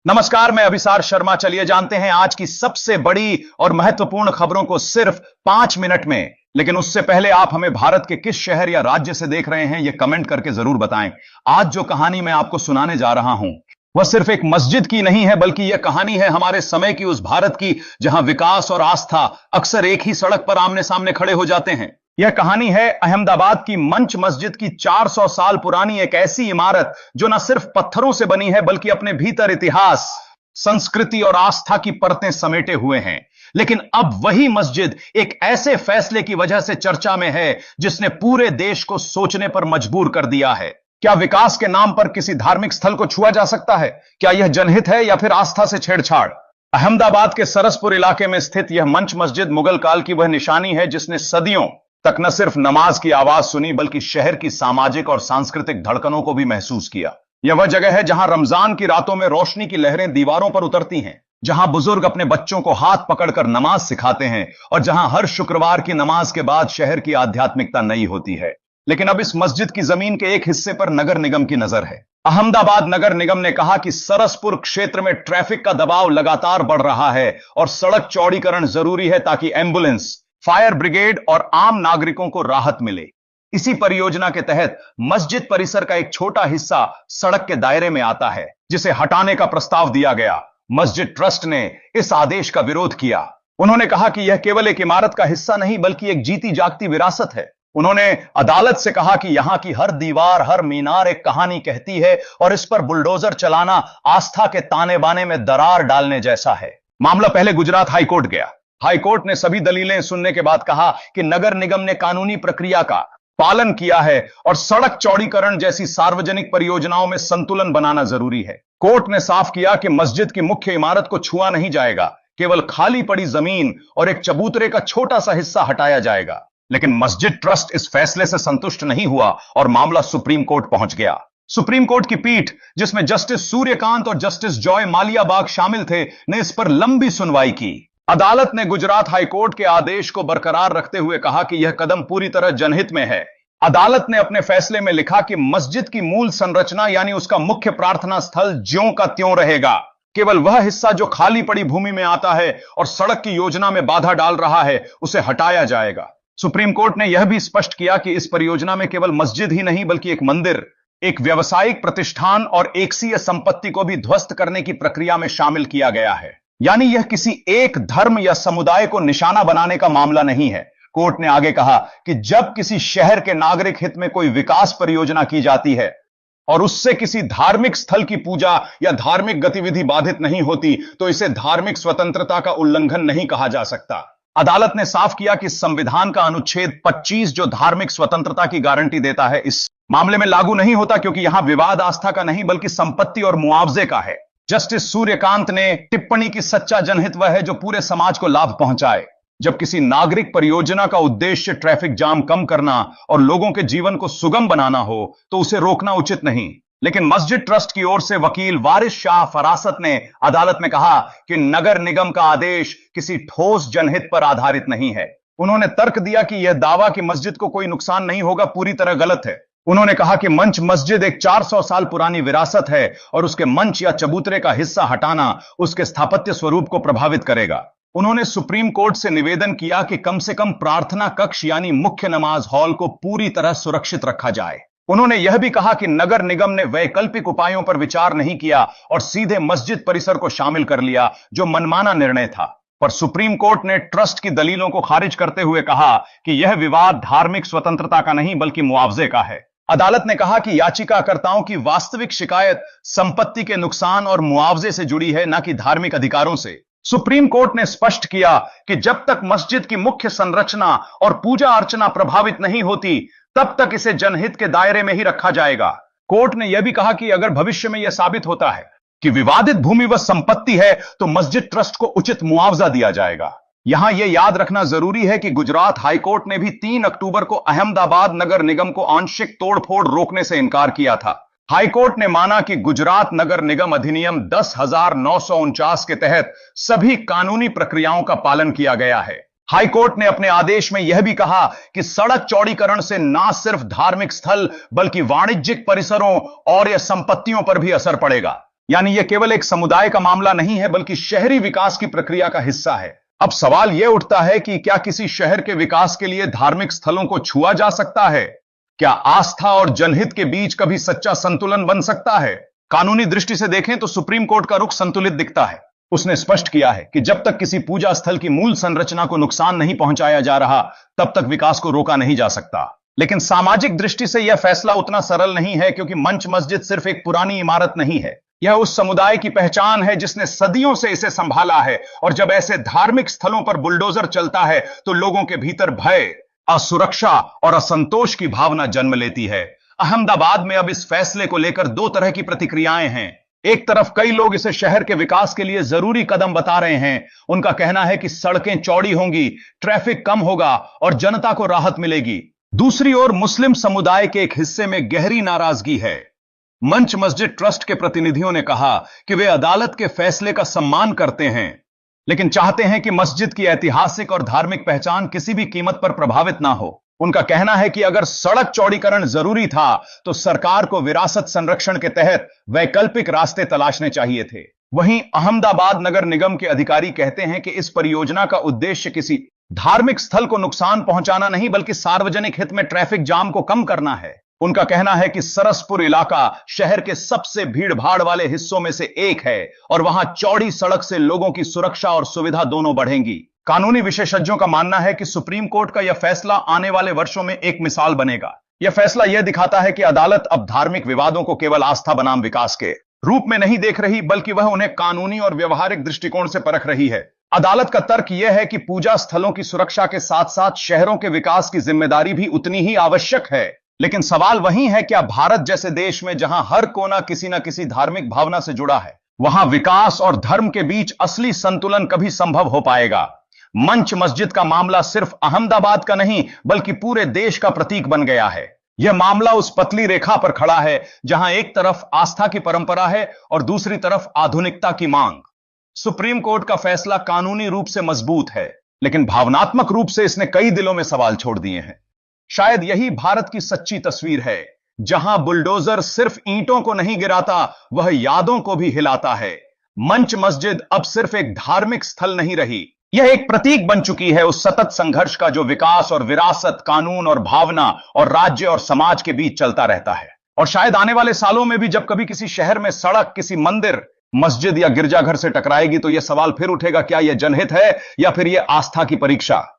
नमस्कार, मैं अभिसार शर्मा। चलिए जानते हैं आज की सबसे बड़ी और महत्वपूर्ण खबरों को सिर्फ 5 मिनट में। लेकिन उससे पहले आप हमें भारत के किस शहर या राज्य से देख रहे हैं, यह कमेंट करके जरूर बताएं। आज जो कहानी मैं आपको सुनाने जा रहा हूं वह सिर्फ एक मस्जिद की नहीं है, बल्कि यह कहानी है हमारे समय की उस भारत की जहां विकास और आस्था अक्सर एक ही सड़क पर आमने सामने खड़े हो जाते हैं। यह कहानी है अहमदाबाद की मंच मस्जिद की 400 साल पुरानी एक ऐसी इमारत जो न सिर्फ पत्थरों से बनी है, बल्कि अपने भीतर इतिहास, संस्कृति और आस्था की परतें समेटे हुए हैं। लेकिन अब वही मस्जिद एक ऐसे फैसले की वजह से चर्चा में है जिसने पूरे देश को सोचने पर मजबूर कर दिया है। क्या विकास के नाम पर किसी धार्मिक स्थल को छुआ जा सकता है? क्या यह जनहित है या फिर आस्था से छेड़छाड़? अहमदाबाद के सरसपुर इलाके में स्थित यह मंच मस्जिद मुगल काल की वह निशानी है जिसने सदियों तक न सिर्फ नमाज की आवाज सुनी, बल्कि शहर की सामाजिक और सांस्कृतिक धड़कनों को भी महसूस किया। यह वह जगह है जहां रमजान की रातों में रोशनी की लहरें दीवारों पर उतरती हैं, जहां बुजुर्ग अपने बच्चों को हाथ पकड़कर नमाज सिखाते हैं और जहां हर शुक्रवार की नमाज के बाद शहर की आध्यात्मिकता नई होती है। लेकिन अब इस मस्जिद की जमीन के एक हिस्से पर नगर निगम की नजर है। अहमदाबाद नगर निगम ने कहा कि सरसपुर क्षेत्र में ट्रैफिक का दबाव लगातार बढ़ रहा है और सड़क चौड़ीकरण जरूरी है ताकि एम्बुलेंस, फायर ब्रिगेड और आम नागरिकों को राहत मिले। इसी परियोजना के तहत मस्जिद परिसर का एक छोटा हिस्सा सड़क के दायरे में आता है, जिसे हटाने का प्रस्ताव दिया गया। मस्जिद ट्रस्ट ने इस आदेश का विरोध किया। उन्होंने कहा कि यह केवल एक इमारत का हिस्सा नहीं, बल्कि एक जीती जागती विरासत है। उन्होंने अदालत से कहा कि यहां की हर दीवार, हर मीनार एक कहानी कहती है और इस पर बुलडोजर चलाना आस्था के ताने बाने में दरार डालने जैसा है। मामला पहले गुजरात हाईकोर्ट गया। हाईकोर्ट ने सभी दलीलें सुनने के बाद कहा कि नगर निगम ने कानूनी प्रक्रिया का पालन किया है और सड़क चौड़ीकरण जैसी सार्वजनिक परियोजनाओं में संतुलन बनाना जरूरी है। कोर्ट ने साफ किया कि मस्जिद की मुख्य इमारत को छुआ नहीं जाएगा, केवल खाली पड़ी जमीन और एक चबूतरे का छोटा सा हिस्सा हटाया जाएगा। लेकिन मस्जिद ट्रस्ट इस फैसले से संतुष्ट नहीं हुआ और मामला सुप्रीम कोर्ट पहुंच गया। सुप्रीम कोर्ट की पीठ, जिसमें जस्टिस सूर्यकांत और जस्टिस जॉय मालियाबाग शामिल थे, ने इस पर लंबी सुनवाई की। अदालत ने गुजरात हाईकोर्ट के आदेश को बरकरार रखते हुए कहा कि यह कदम पूरी तरह जनहित में है। अदालत ने अपने फैसले में लिखा कि मस्जिद की मूल संरचना यानी उसका मुख्य प्रार्थना स्थल ज्यों का त्यों रहेगा। केवल वह हिस्सा जो खाली पड़ी भूमि में आता है और सड़क की योजना में बाधा डाल रहा है, उसे हटाया जाएगा। सुप्रीम कोर्ट ने यह भी स्पष्ट किया कि इस परियोजना में केवल मस्जिद ही नहीं, बल्कि एक मंदिर, एक व्यावसायिक प्रतिष्ठान और एकसीय संपत्ति को भी ध्वस्त करने की प्रक्रिया में शामिल किया गया है। यानी यह किसी एक धर्म या समुदाय को निशाना बनाने का मामला नहीं है। कोर्ट ने आगे कहा कि जब किसी शहर के नागरिक हित में कोई विकास परियोजना की जाती है और उससे किसी धार्मिक स्थल की पूजा या धार्मिक गतिविधि बाधित नहीं होती, तो इसे धार्मिक स्वतंत्रता का उल्लंघन नहीं कहा जा सकता। अदालत ने साफ किया कि संविधान का अनुच्छेद 25 जो धार्मिक स्वतंत्रता की गारंटी देता है, इस मामले में लागू नहीं होता, क्योंकि यहां विवाद आस्था का नहीं बल्कि संपत्ति और मुआवजे का है। जस्टिस सूर्यकांत ने टिप्पणी की सच्चा जनहित वह है जो पूरे समाज को लाभ पहुंचाए। जब किसी नागरिक परियोजना का उद्देश्य ट्रैफिक जाम कम करना और लोगों के जीवन को सुगम बनाना हो, तो उसे रोकना उचित नहीं। लेकिन मस्जिद ट्रस्ट की ओर से वकील वारिस शाह फरासत ने अदालत में कहा कि नगर निगम का आदेश किसी ठोस जनहित पर आधारित नहीं है। उन्होंने तर्क दिया कि यह दावा कि मस्जिद को कोई नुकसान नहीं होगा पूरी तरह गलत है। उन्होंने कहा कि मंच मस्जिद एक 400 साल पुरानी विरासत है और उसके मंच या चबूतरे का हिस्सा हटाना उसके स्थापत्य स्वरूप को प्रभावित करेगा। उन्होंने सुप्रीम कोर्ट से निवेदन किया कि कम से कम प्रार्थना कक्ष यानी मुख्य नमाज हॉल को पूरी तरह सुरक्षित रखा जाए। उन्होंने यह भी कहा कि नगर निगम ने वैकल्पिक उपायों पर विचार नहीं किया और सीधे मस्जिद परिसर को शामिल कर लिया, जो मनमाना निर्णय था। पर सुप्रीम कोर्ट ने ट्रस्ट की दलीलों को खारिज करते हुए कहा कि यह विवाद धार्मिक स्वतंत्रता का नहीं बल्कि मुआवजे का है। अदालत ने कहा कि याचिकाकर्ताओं की वास्तविक शिकायत संपत्ति के नुकसान और मुआवजे से जुड़ी है, न कि धार्मिक अधिकारों से। सुप्रीम कोर्ट ने स्पष्ट किया कि जब तक मस्जिद की मुख्य संरचना और पूजा अर्चना प्रभावित नहीं होती, तब तक इसे जनहित के दायरे में ही रखा जाएगा। कोर्ट ने यह भी कहा कि अगर भविष्य में यह साबित होता है कि विवादित भूमि व संपत्ति है, तो मस्जिद ट्रस्ट को उचित मुआवजा दिया जाएगा। यहां यह याद रखना जरूरी है कि गुजरात हाईकोर्ट ने भी 3 अक्टूबर को अहमदाबाद नगर निगम को आंशिक तोड़फोड़ रोकने से इनकार किया था। हाईकोर्ट ने माना कि गुजरात नगर निगम अधिनियम 10,949 के तहत सभी कानूनी प्रक्रियाओं का पालन किया गया है। हाईकोर्ट ने अपने आदेश में यह भी कहा कि सड़क चौड़ीकरण से न सिर्फ धार्मिक स्थल बल्कि वाणिज्यिक परिसरों और या संपत्तियों पर भी असर पड़ेगा। यानी यह केवल एक समुदाय का मामला नहीं है बल्कि शहरी विकास की प्रक्रिया का हिस्सा है। अब सवाल यह उठता है कि क्या किसी शहर के विकास के लिए धार्मिक स्थलों को छुआ जा सकता है? क्या आस्था और जनहित के बीच कभी सच्चा संतुलन बन सकता है? कानूनी दृष्टि से देखें तो सुप्रीम कोर्ट का रुख संतुलित दिखता है। उसने स्पष्ट किया है कि जब तक किसी पूजा स्थल की मूल संरचना को नुकसान नहीं पहुंचाया जा रहा, तब तक विकास को रोका नहीं जा सकता। लेकिन सामाजिक दृष्टि से यह फैसला उतना सरल नहीं है, क्योंकि मंच मस्जिद सिर्फ एक पुरानी इमारत नहीं है। यह उस समुदाय की पहचान है जिसने सदियों से इसे संभाला है। और जब ऐसे धार्मिक स्थलों पर बुलडोजर चलता है तो लोगों के भीतर भय, असुरक्षा और असंतोष की भावना जन्म लेती है। अहमदाबाद में अब इस फैसले को लेकर दो तरह की प्रतिक्रियाएं हैं। एक तरफ कई लोग इसे शहर के विकास के लिए जरूरी कदम बता रहे हैं। उनका कहना है कि सड़कें चौड़ी होंगी, ट्रैफिक कम होगा और जनता को राहत मिलेगी। दूसरी ओर मुस्लिम समुदाय के एक हिस्से में गहरी नाराजगी है। मंच मस्जिद ट्रस्ट के प्रतिनिधियों ने कहा कि वे अदालत के फैसले का सम्मान करते हैं, लेकिन चाहते हैं कि मस्जिद की ऐतिहासिक और धार्मिक पहचान किसी भी कीमत पर प्रभावित ना हो। उनका कहना है कि अगर सड़क चौड़ीकरण जरूरी था तो सरकार को विरासत संरक्षण के तहत वैकल्पिक रास्ते तलाशने चाहिए थे। वहीं अहमदाबाद नगर निगम के अधिकारी कहते हैं कि इस परियोजना का उद्देश्य किसी धार्मिक स्थल को नुकसान पहुंचाना नहीं, बल्कि सार्वजनिक हित में ट्रैफिक जाम को कम करना है। उनका कहना है कि सरसपुर इलाका शहर के सबसे भीड़-भाड़ वाले हिस्सों में से एक है और वहां चौड़ी सड़क से लोगों की सुरक्षा और सुविधा दोनों बढ़ेंगी। कानूनी विशेषज्ञों का मानना है कि सुप्रीम कोर्ट का यह फैसला आने वाले वर्षों में एक मिसाल बनेगा। यह फैसला यह दिखाता है कि अदालत अब धार्मिक विवादों को केवल आस्था बनाम विकास के रूप में नहीं देख रही, बल्कि वह उन्हें कानूनी और व्यवहारिक दृष्टिकोण से परख रही है। अदालत का तर्क यह है कि पूजा स्थलों की सुरक्षा के साथ साथ शहरों के विकास की जिम्मेदारी भी उतनी ही आवश्यक है। लेकिन सवाल वही है, क्या भारत जैसे देश में जहां हर कोना किसी न किसी धार्मिक भावना से जुड़ा है, वहां विकास और धर्म के बीच असली संतुलन कभी संभव हो पाएगा? मंच मस्जिद का मामला सिर्फ अहमदाबाद का नहीं, बल्कि पूरे देश का प्रतीक बन गया है। यह मामला उस पतली रेखा पर खड़ा है जहां एक तरफ आस्था की परंपरा है और दूसरी तरफ आधुनिकता की मांग। सुप्रीम कोर्ट का फैसला कानूनी रूप से मजबूत है, लेकिन भावनात्मक रूप से इसने कई दिलों में सवाल छोड़ दिए हैं। शायद यही भारत की सच्ची तस्वीर है, जहां बुलडोजर सिर्फ ईंटों को नहीं गिराता, वह यादों को भी हिलाता है। मंच मस्जिद अब सिर्फ एक धार्मिक स्थल नहीं रही, यह एक प्रतीक बन चुकी है उस सतत संघर्ष का जो विकास और विरासत, कानून और भावना और राज्य और समाज के बीच चलता रहता है। और शायद आने वाले सालों में भी जब कभी किसी शहर में सड़क किसी मंदिर, मस्जिद या गिरजाघर से टकराएगी तो यह सवाल फिर उठेगा, क्या यह जनहित है या फिर यह आस्था की परीक्षा?